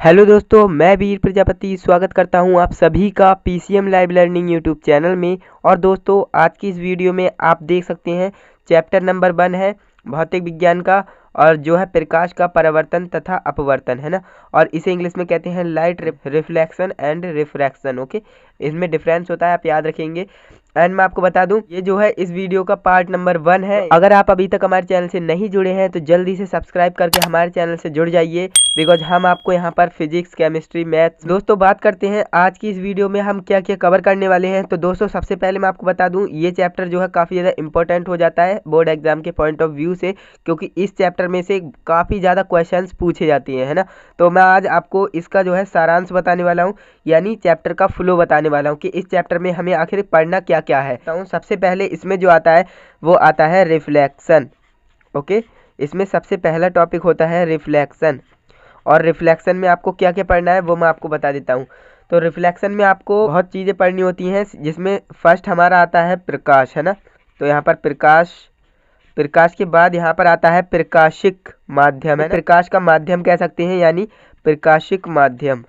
Hello दोस्तों, मैं वीर प्रजापति स्वागत करता हूं आप सभी का PCM live learning YouTube channel में। और दोस्तों, आज की इस वीडियो में आप देख सकते हैं चैप्टर नंबर 1 है भौतिक विज्ञान का, और जो है प्रकाश का परावर्तन तथा अपवर्तन, है ना। और इसे इंग्लिश में कहते हैं light reflection and refraction. Okay, इसमें डिफरेंस होता है, आप याद रखेंगे। एंड मैं आपको बता दूं, ये जो है इस वीडियो का पार्ट नंबर 1 है। अगर आप अभी तक हमारे चैनल से नहीं जुड़े हैं तो जल्दी से सब्सक्राइब करके हमारे चैनल से जुड़ जाइए, बिकॉज हम आपको यहाँ पर फिजिक्स, केमिस्ट्री, मैथ्स। दोस्तों, बात करते हैं आज की इस वीडियो में हम क्या क्या कवर करने वाले हैं। तो दोस्तों, सबसे पहले मैं आपको बता दूं, ये चैप्टर जो है काफ़ी ज़्यादा इंपॉर्टेंट हो जाता है बोर्ड एग्जाम के पॉइंट ऑफ व्यू से, क्योंकि इस चैप्टर में से काफ़ी ज़्यादा क्वेश्चंस पूछे जाते हैं, है ना। तो मैं आज आपको इसका जो है सारांश बताने वाला हूँ, यानी चैप्टर का फ्लो बताने वाला हूँ कि इस चैप्टर में हमें आखिर पढ़ना क्या क्या है। तो सबसे पहले इसमें जो आता है वो आता है रिफ्लेक्शन। ओके, इसमें सबसे पहला टॉपिक होता है रिफ्लेक्शन। और रिफ्लेक्शन में आपको क्या क्या पढ़ना है वो मैं आपको बता देता हूँ। तो रिफ्लेक्शन में आपको बहुत चीज़ें पढ़नी होती हैं, जिसमें फर्स्ट हमारा आता है प्रकाश, है ना। तो यहाँ पर प्रकाश, प्रकाश के बाद यहाँ पर आता है प्रकाशिक माध्यम, है ना। प्रकाश का माध्यम कह सकते हैं, यानी प्रकाशिक माध्यम,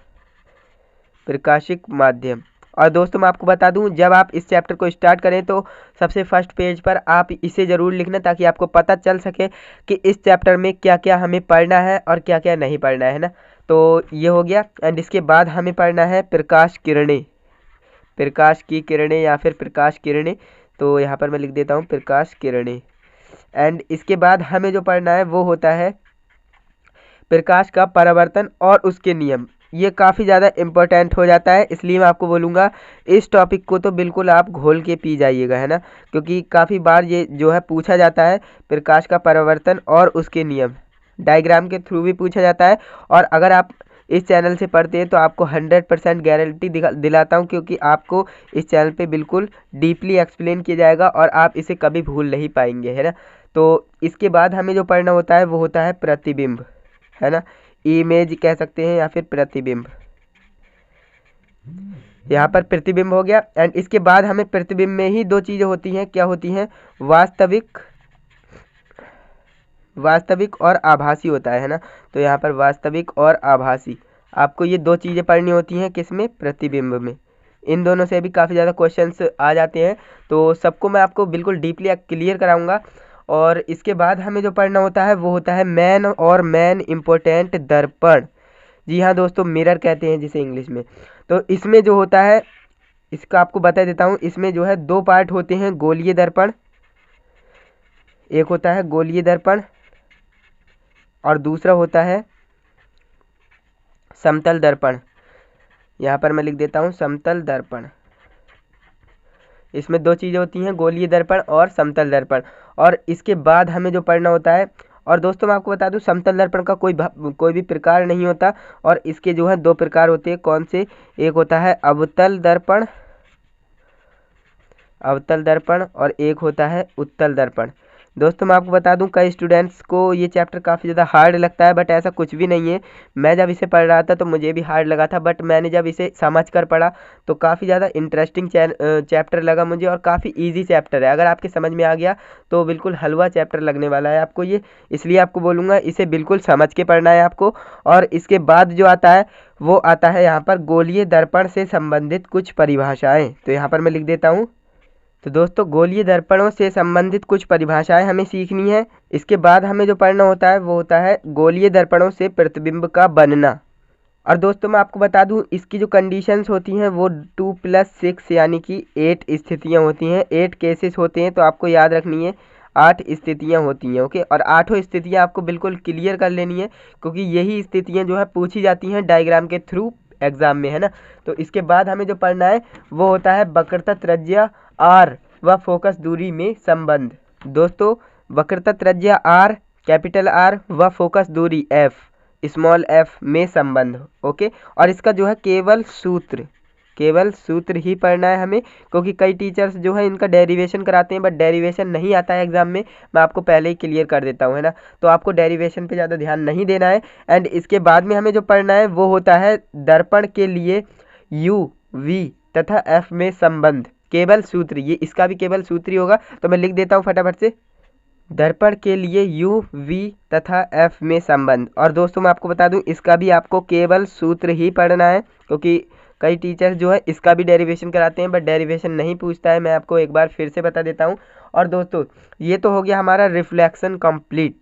प्रकाशिक माध्यम। और दोस्तों, मैं आपको बता दूं, जब आप इस चैप्टर को स्टार्ट करें तो सबसे फर्स्ट पेज पर आप इसे ज़रूर लिखना, ताकि आपको पता चल सके कि इस चैप्टर में क्या क्या हमें पढ़ना है और क्या क्या नहीं पढ़ना है ना। तो ये हो गया। एंड इसके बाद हमें पढ़ना है प्रकाश किरणें, प्रकाश की किरणें या फिर प्रकाश किरणें। तो यहाँ पर मैं लिख देता हूँ प्रकाश किरणें। एंड इसके बाद हमें जो पढ़ना है वो होता है प्रकाश का परावर्तन और उसके नियम। ये काफ़ी ज़्यादा इम्पोर्टेंट हो जाता है, इसलिए मैं आपको बोलूँगा इस टॉपिक को तो बिल्कुल आप घोल के पी जाइएगा, है ना। क्योंकि काफ़ी बार ये जो है पूछा जाता है, प्रकाश का परावर्तन और उसके नियम डायग्राम के थ्रू भी पूछा जाता है। और अगर आप इस चैनल से पढ़ते हैं तो आपको 100% गारंटी दिलाता हूँ, क्योंकि आपको इस चैनल पे बिल्कुल डीपली एक्सप्लेन किया जाएगा और आप इसे कभी भूल नहीं पाएंगे, है ना। तो इसके बाद हमें जो पढ़ना होता है वो होता है प्रतिबिंब, है ना। इमेज कह सकते हैं या फिर प्रतिबिंब। यहाँ पर प्रतिबिंब हो गया। एंड इसके बाद हमें प्रतिबिंब में ही दो चीज़ें होती हैं, क्या होती हैं, वास्तविक, वास्तविक और आभासी होता है ना। तो यहाँ पर वास्तविक और आभासी, आपको ये दो चीज़ें पढ़नी होती हैं, किसमें, प्रतिबिंब में। इन दोनों से भी काफ़ी ज़्यादा क्वेश्चंस आ जाते हैं, तो सबको मैं आपको बिल्कुल डीपली क्लियर कराऊंगा। और इसके बाद हमें जो पढ़ना होता है वो होता है मैन और मैन इम्पोर्टेंट दर्पण। जी हाँ दोस्तों, मिरर कहते हैं जिसे इंग्लिश में। तो इसमें जो होता है, इसका आपको बता देता हूँ, इसमें जो है दो पार्ट होते हैं, गोलीय दर्पण, एक होता है गोलीय दर्पण और दूसरा होता है समतल दर्पण। यहाँ पर मैं लिख देता हूँ समतल दर्पण। इसमें दो चीज़ें होती हैं, गोलीय दर्पण और समतल दर्पण। और इसके बाद हमें जो पढ़ना होता है, और दोस्तों मैं आपको बता दूं, समतल दर्पण का कोई भी प्रकार नहीं होता, और इसके जो है दो प्रकार होते हैं। कौन से, एक होता है अवतल दर्पण, अवतल दर्पण, और एक होता है उत्तल दर्पण। दोस्तों मैं आपको बता दूं, कई स्टूडेंट्स को ये चैप्टर काफ़ी ज़्यादा हार्ड लगता है, बट ऐसा कुछ भी नहीं है। मैं जब इसे पढ़ रहा था तो मुझे भी हार्ड लगा था, बट मैंने जब इसे समझ कर पढ़ा तो काफ़ी ज़्यादा इंटरेस्टिंग चैप्टर लगा मुझे, और काफ़ी ईजी चैप्टर है। अगर आपके समझ में आ गया तो बिल्कुल हलवा चैप्टर लगने वाला है आपको ये, इसलिए आपको बोलूँगा इसे बिल्कुल समझ के पढ़ना है आपको। और इसके बाद जो आता है वो आता है यहाँ पर गोलीय दर्पण से संबंधित कुछ परिभाषाएँ। तो यहाँ पर मैं लिख देता हूँ। तो दोस्तों, गोलीय दर्पणों से संबंधित कुछ परिभाषाएं हमें सीखनी है। इसके बाद हमें जो पढ़ना होता है वो होता है गोलीय दर्पणों से प्रतिबिंब का बनना। और दोस्तों मैं आपको बता दूं, इसकी जो कंडीशंस होती हैं वो 2+6 यानी कि 8 स्थितियां होती हैं, 8 केसेस होते हैं। तो आपको याद रखनी है 8 स्थितियां होती हैं। ओके, और 8 स्थितियां आपको बिल्कुल क्लियर कर लेनी है, क्योंकि यही स्थितियां जो है पूछी जाती हैं डायग्राम के थ्रू एग्जाम में, है ना। तो इसके बाद हमें जो पढ़ना है वो होता है वक्रता त्रिज्या आर व फोकस दूरी में संबंध। दोस्तों, वक्रता त्रिज्या आर, कैपिटल आर व फोकस दूरी एफ, स्मॉल एफ में संबंध। ओके, और इसका जो है केवल सूत्र ही पढ़ना है हमें, क्योंकि कई टीचर्स जो है इनका डेरिवेशन कराते हैं, बट डेरिवेशन नहीं आता है एग्जाम में। मैं आपको पहले ही क्लियर कर देता हूँ, है ना। तो आपको डेरिवेशन पे ज़्यादा ध्यान नहीं देना है। एंड इसके बाद में हमें जो पढ़ना है वो होता है दर्पण के लिए यू, वी तथा एफ में संबंध, केवल सूत्र। ये इसका भी केवल सूत्र ही होगा, तो मैं लिख देता हूँ फटाफट से। दर्पण के लिए यू वी तथा एफ में संबंध। और दोस्तों मैं आपको बता दूं इसका भी आपको केवल सूत्र ही पढ़ना है, क्योंकि कई टीचर्स जो है इसका भी डेरिवेशन कराते हैं बट डेरिवेशन नहीं पूछता है। मैं आपको एक बार फिर से बता देता हूं। और दोस्तों ये तो हो गया हमारा रिफ्लेक्शन कंप्लीट।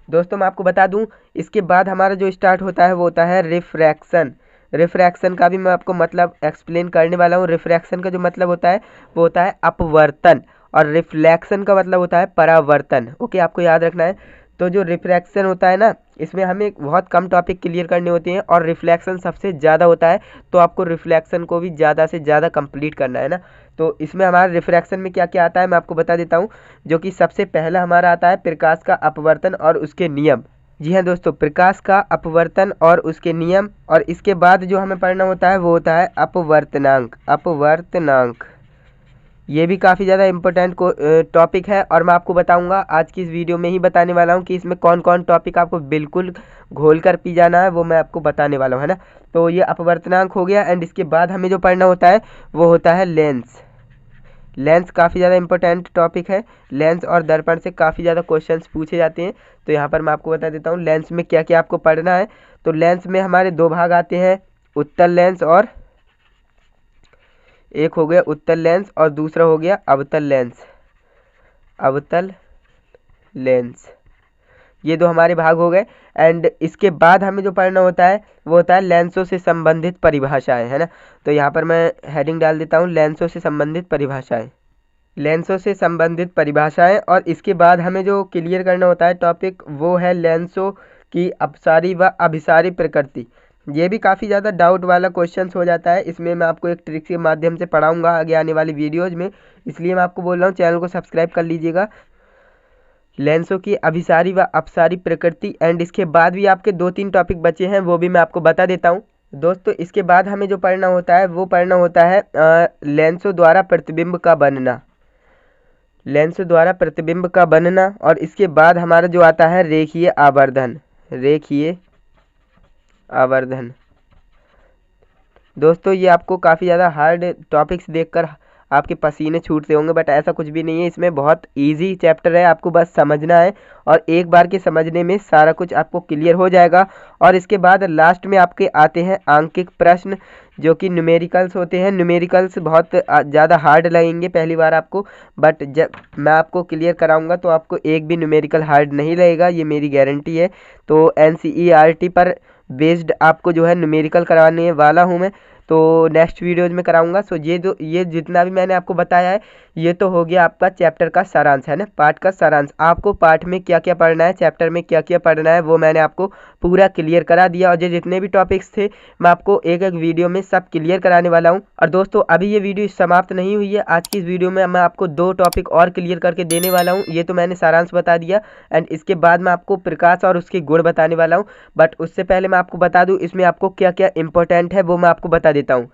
दोस्तों मैं आपको बता दूं इसके बाद हमारा जो स्टार्ट होता है वो होता है रिफ्रैक्शन। रिफ्रैक्शन का भी मैं आपको मतलब एक्सप्लेन करने वाला हूँ। रिफ्रैक्शन का जो मतलब होता है वो होता है अपवर्तन, और रिफ्लेक्शन का मतलब होता है परावर्तन। ओके, आपको याद रखना है। तो जो रिफ्रैक्शन होता है ना, इसमें हमें बहुत कम टॉपिक क्लियर करने होते हैं और रिफ्लेक्शन सबसे ज़्यादा होता है, तो आपको रिफ्लेक्शन को भी ज़्यादा से ज़्यादा कंप्लीट करना है ना। तो इसमें हमारा रिफ्रैक्शन में क्या क्या आता है मैं आपको बता देता हूँ। जो कि सबसे पहला हमारा आता है प्रकाश का अपवर्तन और उसके नियम। जी हाँ दोस्तों, प्रकाश का अपवर्तन और उसके नियम। और इसके बाद जो हमें पढ़ना होता है वो होता है अपवर्तनांक। अपवर्तनांक ये भी काफ़ी ज़्यादा इम्पोर्टेंट टॉपिक है, और मैं आपको बताऊंगा आज की इस वीडियो में ही बताने वाला हूं कि इसमें कौन कौन टॉपिक आपको बिल्कुल घोल कर पी जाना है, वो मैं आपको बताने वाला हूं, है ना। तो ये अपवर्तनांक हो गया। एंड इसके बाद हमें जो पढ़ना होता है वो होता है लेंस। लेंस काफ़ी ज़्यादा इंपॉर्टेंट टॉपिक है। लेंस और दर्पण से काफ़ी ज़्यादा क्वेश्चंस पूछे जाते हैं। तो यहाँ पर मैं आपको बता देता हूँ लेंस में क्या क्या आपको पढ़ना है। तो लेंस में हमारे दो भाग आते हैं, उत्तल लेंस, और एक हो गया उत्तल लेंस और दूसरा हो गया अवतल लेंस। अवतल लेंस, ये दो हमारे भाग हो गए। एंड इसके बाद हमें जो पढ़ना होता है वो होता है लेंसों से संबंधित परिभाषाएं, है ना। तो यहाँ पर मैं हेडिंग डाल देता हूँ लेंसों से संबंधित परिभाषाएं। लेंसों से संबंधित परिभाषाएं। और इसके बाद हमें जो क्लियर करना होता है टॉपिक वो है लेंसों की अपसारी व अभिसारी प्रकृति। ये भी काफ़ी ज़्यादा डाउट वाला क्वेश्चंस हो जाता है। इसमें मैं आपको एक ट्रिक के माध्यम से पढ़ाऊंगा आगे आने वाली वीडियोज़ में, इसलिए मैं आपको बोल रहा हूँ चैनल को सब्सक्राइब कर लीजिएगा। लेंसों की अभिसारी व अपसारी प्रकृति। एंड इसके बाद भी आपके 2-3 टॉपिक बचे हैं, वो भी मैं आपको बता देता हूँ। दोस्तों इसके बाद हमें जो पढ़ना होता है वो पढ़ना होता है लेंसों द्वारा प्रतिबिंब का बनना। लेंस द्वारा प्रतिबिंब का बनना। और इसके बाद हमारा जो आता है रेखीय आवर्धन। रेखीय आवर्धन। दोस्तों ये आपको काफ़ी ज़्यादा हार्ड टॉपिक्स देखकर आपके पसीने छूटते होंगे, बट ऐसा कुछ भी नहीं है। इसमें बहुत इजी चैप्टर है, आपको बस समझना है और एक बार के समझने में सारा कुछ आपको क्लियर हो जाएगा। और इसके बाद लास्ट में आपके आते हैं आंकिक प्रश्न, जो कि न्यूमेरिकल्स होते हैं। न्यूमेरिकल्स बहुत ज़्यादा हार्ड लगेंगे पहली बार आपको, बट जब मैं आपको क्लियर कराऊंगा तो आपको एक भी न्यूमेरिकल हार्ड नहीं लगेगा, ये मेरी गारंटी है। तो NCERT पर बेस्ड आपको जो है न्यूमेरिकल करवाने वाला हूँ मैं, तो नेक्स्ट वीडियोज में कराऊंगा। सो ये जितना भी मैंने आपको बताया है ये तो हो गया आपका चैप्टर का सारांश, है ना, पाठ का सारांश। आपको पाठ में क्या क्या पढ़ना है, चैप्टर में क्या क्या पढ़ना है, वो मैंने आपको पूरा क्लियर करा दिया। और जितने भी टॉपिक्स थे मैं आपको एक एक वीडियो में सब क्लियर कराने वाला हूँ। और दोस्तों अभी ये वीडियो समाप्त नहीं हुई है, आज की इस वीडियो में मैं आपको 2 टॉपिक और क्लियर करके देने वाला हूँ। ये तो मैंने सारांश बता दिया, एंड इसके बाद मैं आपको प्रकाश और उसके गुण बताने वाला हूँ। बट उससे पहले मैं आपको बता दूँ इसमें आपको क्या क्या इंपॉर्टेंट है वो मैं आपको बता देता हूँ।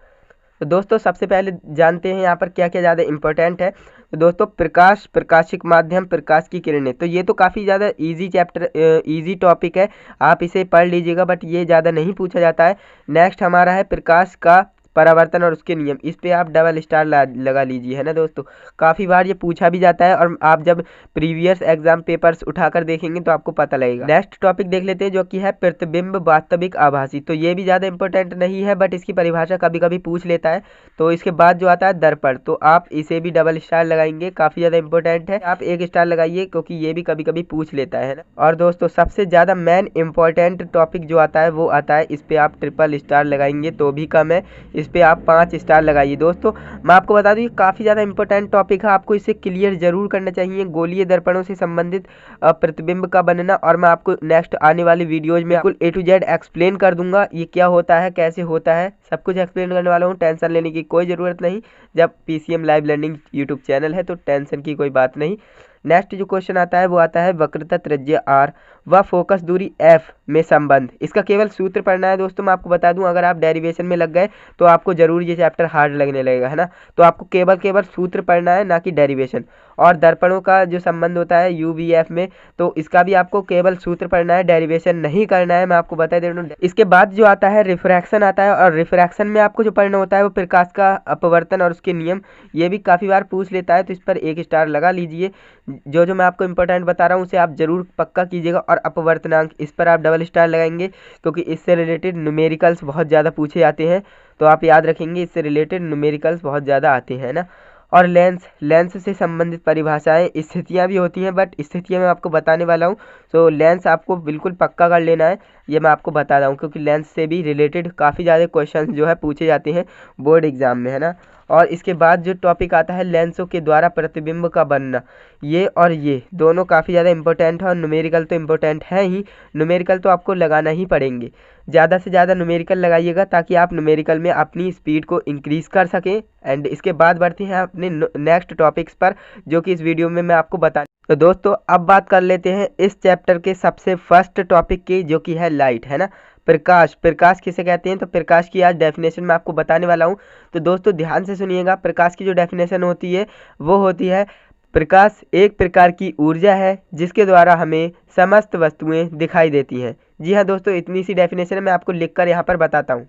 तो दोस्तों सबसे पहले जानते हैं यहाँ पर क्या क्या ज़्यादा इंपॉर्टेंट है। तो दोस्तों प्रकाश, प्रकाशिक माध्यम, प्रकाश की किरणें, तो ये तो काफ़ी ज़्यादा इजी चैप्टर, इजी टॉपिक है, आप इसे पढ़ लीजिएगा, बट ये ज़्यादा नहीं पूछा जाता है। नेक्स्ट हमारा है प्रकाश का परावर्तन और उसके नियम। इस पे आप डबल स्टार लगा लीजिए, है ना दोस्तों। काफ़ी बार ये पूछा भी जाता है और आप जब प्रीवियस एग्जाम पेपर्स उठाकर देखेंगे तो आपको पता लगेगा। नेक्स्ट टॉपिक देख लेते हैं जो कि है प्रतिबिंब वास्तविक आभासी। तो ये भी ज़्यादा इंपॉर्टेंट नहीं है, बट इसकी परिभाषा कभी कभी पूछ लेता है। तो इसके बाद जो आता है दर्पण, तो आप इसे भी डबल स्टार लगाएंगे, काफ़ी ज़्यादा इंपॉर्टेंट है, आप 1 स्टार लगाइए क्योंकि ये भी कभी कभी पूछ लेता है ना। और दोस्तों सबसे ज़्यादा मेन इंपॉर्टेंट टॉपिक जो आता है वो आता है, इस पर आप ट्रिपल स्टार लगाएंगे तो भी कम है, इस पे आप 5 स्टार लगाइए। दोस्तों मैं आपको बता दूं ये काफ़ी ज़्यादा इंपॉर्टेंट टॉपिक है, आपको इसे क्लियर जरूर करना चाहिए। गोलीय दर्पणों से संबंधित प्रतिबिंब का बनना, और मैं आपको नेक्स्ट आने वाली वीडियोज में बिल्कुल A to Z एक्सप्लेन कर दूंगा ये क्या होता है, कैसे होता है, सब कुछ एक्सप्लेन करने वाला हूँ। टेंशन लेने की कोई ज़रूरत नहीं, जब PCM live learning YouTube channel है तो टेंशन की कोई बात नहीं। नेक्स्ट जो क्वेश्चन आता है वो आता है वक्रता त्रिज्या R व फोकस दूरी F में संबंध। इसका केवल सूत्र पढ़ना है दोस्तों। मैं आपको बता दूं अगर आप डेरिवेशन में लग गए तो आपको जरूर ये चैप्टर हार्ड लगने लगेगा, है ना। तो आपको केवल सूत्र पढ़ना है, ना कि डेरिवेशन। और दर्पणों का जो संबंध होता है यूवीएफ में, तो इसका भी आपको केवल सूत्र पढ़ना है, डेरिवेशन नहीं करना है, मैं आपको बता दे रहा हूँ। इसके बाद जो आता है रिफ्रैक्शन आता है, और रिफ्रैक्शन में आपको जो पढ़ना होता है वो प्रकाश का अपवर्तन और उसके नियम, ये भी काफ़ी बार पूछ लेता है, तो इस पर 1 स्टार लगा लीजिए। जो मैं आपको इंपॉर्टेंट बता रहा हूँ उसे आप जरूर पक्का कीजिएगा। और अपवर्तनांक, इस पर आप डबल स्टार लगाएंगे, क्योंकि इससे रिलेटेड न्यूमेरिकल्स बहुत ज़्यादा पूछे जाते हैं, तो आप याद रखेंगे इससे रिलेटेड न्यूमेरिकल्स बहुत ज़्यादा आते हैं ना। और लेंस, लेंस से संबंधित परिभाषाएं, स्थितियां भी होती हैं, बट स्थितियां मैं आपको बताने वाला हूं, तो लेंस आपको बिल्कुल पक्का कर लेना है, ये मैं आपको बता रहा हूं, क्योंकि लेंस से भी रिलेटेड काफ़ी ज़्यादा क्वेश्चन जो है पूछे जाते हैं बोर्ड एग्जाम में, है ना। और इसके बाद जो टॉपिक आता है लेंसों के द्वारा प्रतिबिंब का बनना, ये और ये दोनों काफ़ी ज़्यादा इंपॉर्टेंट है, और न्यूमेरिकल तो इम्पोर्टेंट है ही, न्यूमेरिकल तो आपको लगाना ही पड़ेंगे। ज़्यादा से ज़्यादा न्यूमेरिकल लगाइएगा, ताकि आप न्यूमेरिकल में अपनी स्पीड को इंक्रीज़ कर सकें। एंड इसके बाद बढ़ते हैं अपने नेक्स्ट टॉपिक्स पर, जो कि इस वीडियो में मैं आपको बता। तो दोस्तों अब बात कर लेते हैं इस चैप्टर के सबसे फर्स्ट टॉपिक की, जो कि है लाइट, है ना। प्रकाश, प्रकाश किसे कहते हैं, तो प्रकाश की आज डेफिनेशन मैं आपको बताने वाला हूँ। तो दोस्तों ध्यान से सुनिएगा, प्रकाश की जो डेफिनेशन होती है वो होती है, प्रकाश एक प्रकार की ऊर्जा है जिसके द्वारा हमें समस्त वस्तुएं दिखाई देती हैं। जी हाँ दोस्तों, इतनी सी डेफिनेशन मैं आपको लिखकर यहाँ पर बताता हूँ।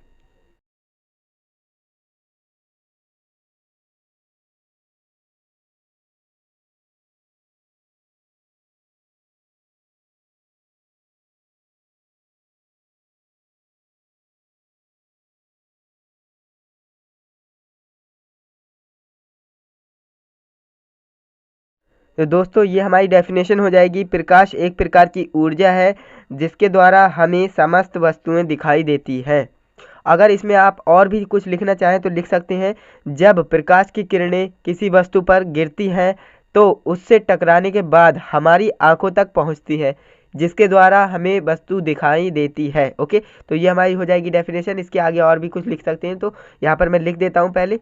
तो दोस्तों ये हमारी डेफिनेशन हो जाएगी, प्रकाश एक प्रकार की ऊर्जा है जिसके द्वारा हमें समस्त वस्तुएं दिखाई देती हैं। अगर इसमें आप और भी कुछ लिखना चाहें तो लिख सकते हैं, जब प्रकाश की किरणें किसी वस्तु पर गिरती हैं तो उससे टकराने के बाद हमारी आंखों तक पहुंचती है, जिसके द्वारा हमें वस्तु दिखाई देती है। ओके, तो ये हमारी हो जाएगी डेफिनेशन। इसके आगे और भी कुछ लिख सकते हैं, तो यहाँ पर मैं लिख देता हूँ पहले।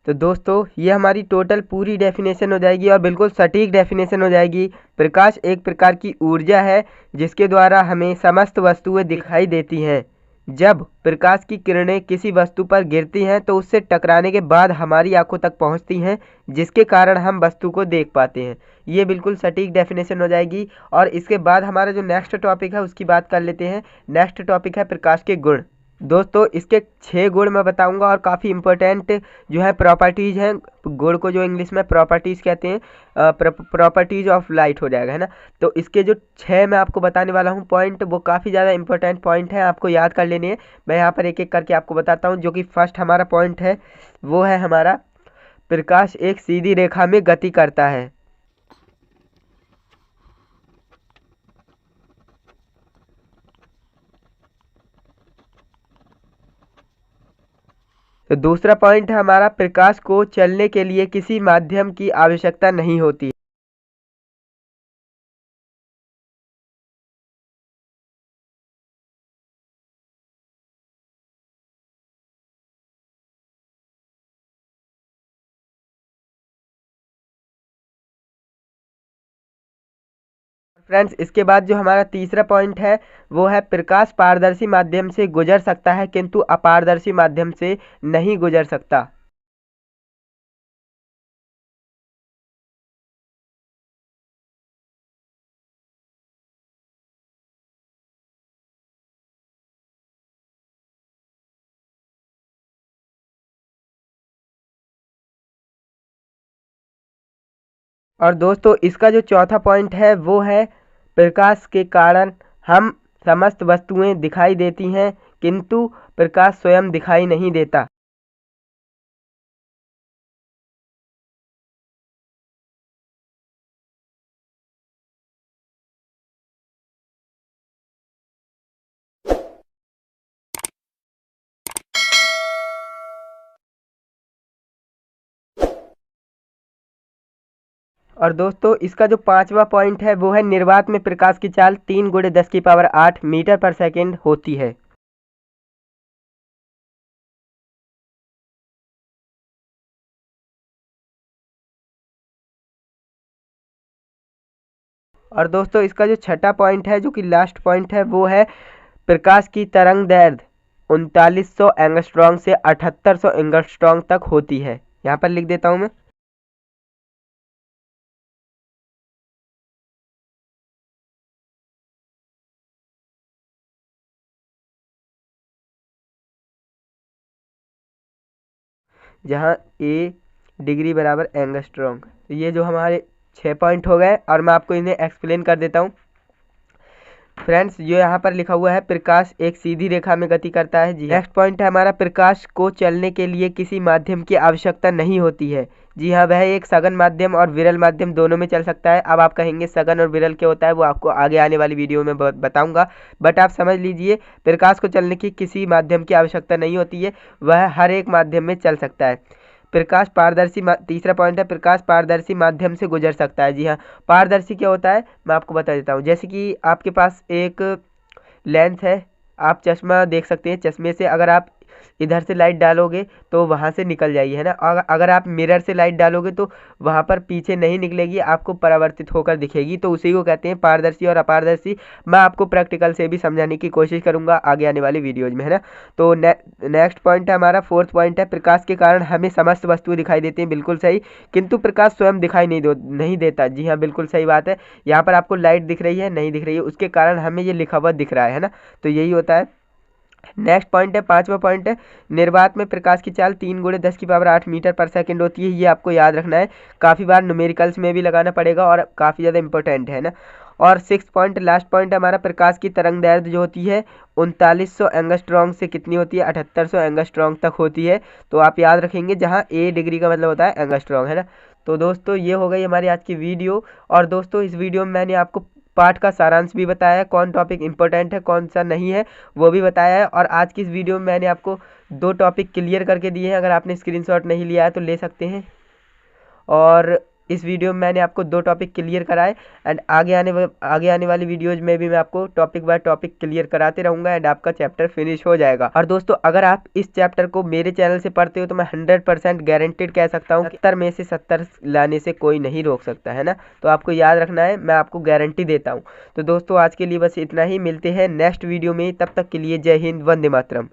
तो दोस्तों ये हमारी टोटल पूरी डेफिनेशन हो जाएगी, और बिल्कुल सटीक डेफिनेशन हो जाएगी। प्रकाश एक प्रकार की ऊर्जा है जिसके द्वारा हमें समस्त वस्तुएं दिखाई देती हैं। जब प्रकाश की किरणें किसी वस्तु पर गिरती हैं तो उससे टकराने के बाद हमारी आंखों तक पहुंचती हैं, जिसके कारण हम वस्तु को देख पाते हैं। ये बिल्कुल सटीक डेफिनेशन हो जाएगी। और इसके बाद हमारा जो नेक्स्ट टॉपिक है उसकी बात कर लेते हैं। नेक्स्ट टॉपिक है प्रकाश के गुण। दोस्तों इसके 6 गुण मैं बताऊंगा, और काफ़ी इंपॉर्टेंट जो है प्रॉपर्टीज़ हैं। गुण को जो इंग्लिश में प्रॉपर्टीज़ कहते हैं, प्रॉपर्टीज़ ऑफ लाइट हो जाएगा, है ना। तो इसके जो 6 मैं आपको बताने वाला हूँ पॉइंट, वो काफ़ी ज़्यादा इंपॉर्टेंट पॉइंट है, आपको याद कर लेने हैं। मैं यहाँ पर एक एक करके आपको बताता हूँ। जो कि फर्स्ट हमारा पॉइंट है वो है हमारा, प्रकाश एक सीधी रेखा में गति करता है। तो दूसरा पॉइंट है हमारा, प्रकाश को चलने के लिए किसी माध्यम की आवश्यकता नहीं होती। फ्रेंड्स इसके बाद जो हमारा तीसरा पॉइंट है वो है, प्रकाश पारदर्शी माध्यम से गुजर सकता है किंतु अपारदर्शी माध्यम से नहीं गुजर सकता। और दोस्तों इसका जो चौथा पॉइंट है वो है, प्रकाश के कारण हम समस्त वस्तुएं दिखाई देती हैं किंतु प्रकाश स्वयं दिखाई नहीं देता। और दोस्तों इसका जो 5वां पॉइंट है वो है निर्वात में प्रकाश की चाल 3 × 10⁸ मीटर पर सेकेंड होती है। और दोस्तों इसका जो छठा पॉइंट है, जो कि लास्ट पॉइंट है, वो है प्रकाश की तरंग दैर्ध्य 3900 एंगस्ट्रॉन्ग से 7800 एंगस्ट्रॉन्ग तक होती है। यहाँ पर लिख देता हूँ मैं। जहाँ ए डिग्री बराबर एंगस्ट्रॉन्ग। तो ये जो हमारे 6 पॉइंट हो गए और मैं आपको इन्हें एक्सप्लेन कर देता हूँ। फ्रेंड्स, जो यहाँ पर लिखा हुआ है प्रकाश एक सीधी रेखा में गति करता है। जी नेक्स्ट पॉइंट है हमारा, प्रकाश को चलने के लिए किसी माध्यम की आवश्यकता नहीं होती है। जी हाँ, वह एक सघन माध्यम और विरल माध्यम दोनों में चल सकता है। अब आप कहेंगे सघन और विरल क्या होता है, वो आपको आगे आने वाली वीडियो में बताऊंगा, बट आप समझ लीजिए प्रकाश को चलने की किसी माध्यम की आवश्यकता नहीं होती है, वह हर एक माध्यम में चल सकता है। प्रकाश पारदर्शी तीसरा पॉइंट है, प्रकाश पारदर्शी माध्यम से गुजर सकता है। जी हाँ, पारदर्शी क्या होता है मैं आपको बता देता हूँ। जैसे कि आपके पास एक लेंस है, आप चश्मा देख सकते हैं, चश्मे से अगर आप इधर से लाइट डालोगे तो वहाँ से निकल जाएगी, है ना। अगर आप मिरर से लाइट डालोगे तो वहाँ पर पीछे नहीं निकलेगी, आपको परावर्तित होकर दिखेगी। तो उसी को कहते हैं पारदर्शी और अपारदर्शी। मैं आपको प्रैक्टिकल से भी समझाने की कोशिश करूँगा आगे आने वाली वीडियोज में, है ना। तो नेक्स्ट पॉइंट है हमारा, फोर्थ पॉइंट है, प्रकाश के कारण हमें समस्त वस्तुएं दिखाई देती हैं। बिल्कुल सही, किंतु प्रकाश स्वयं दिखाई नहीं देता। जी हाँ, बिल्कुल सही बात है। यहाँ पर आपको लाइट दिख रही है, नहीं दिख रही है, उसके कारण हमें ये लिखा हुआ दिख रहा है ना। तो यही होता है। नेक्स्ट पॉइंट है, 5वां पॉइंट है, निर्वात में प्रकाश की चाल 3 × 10⁸ मीटर पर सेकेंड होती है। ये आपको याद रखना है, काफ़ी बार न्यूमेरिकल्स में भी लगाना पड़ेगा और काफ़ी ज़्यादा इंपॉर्टेंट है ना। और 6 पॉइंट लास्ट पॉइंट है हमारा, प्रकाश की तरंग दैर्ध्य जो होती है 3900 एंगस्ट्रॉन्ग से कितनी होती है, 7800 एंगस्ट्रॉन्ग तक होती है। तो आप याद रखेंगे, जहाँ ए डिग्री का मतलब होता है एंगस्ट्रॉन्ग, है ना। तो दोस्तों ये हो गई हमारी आज की वीडियो। और दोस्तों इस वीडियो में मैंने आपको पाठ का सारांश भी बताया है, कौन टॉपिक इंपॉर्टेंट है कौन सा नहीं है वो भी बताया है। और आज की इस वीडियो में मैंने आपको 2 टॉपिक क्लियर करके दिए हैं, अगर आपने स्क्रीनशॉट नहीं लिया है तो ले सकते हैं। और इस वीडियो में मैंने आपको 2 टॉपिक क्लियर कराए, एंड आगे आने वाली वीडियोज में भी मैं आपको टॉपिक बाय टॉपिक क्लियर कराते रहूँगा, एंड आपका चैप्टर फिनिश हो जाएगा। और दोस्तों अगर आप इस चैप्टर को मेरे चैनल से पढ़ते हो तो मैं 100% गारंटेड कह सकता हूँ, 70 में से 70 लाने से कोई नहीं रोक सकता, है ना। तो आपको याद रखना है, मैं आपको गारंटी देता हूँ। तो दोस्तों आज के लिए बस इतना ही, मिलते हैं नेक्स्ट वीडियो में, तब तक के लिए जय हिंद, वंदे मातरम।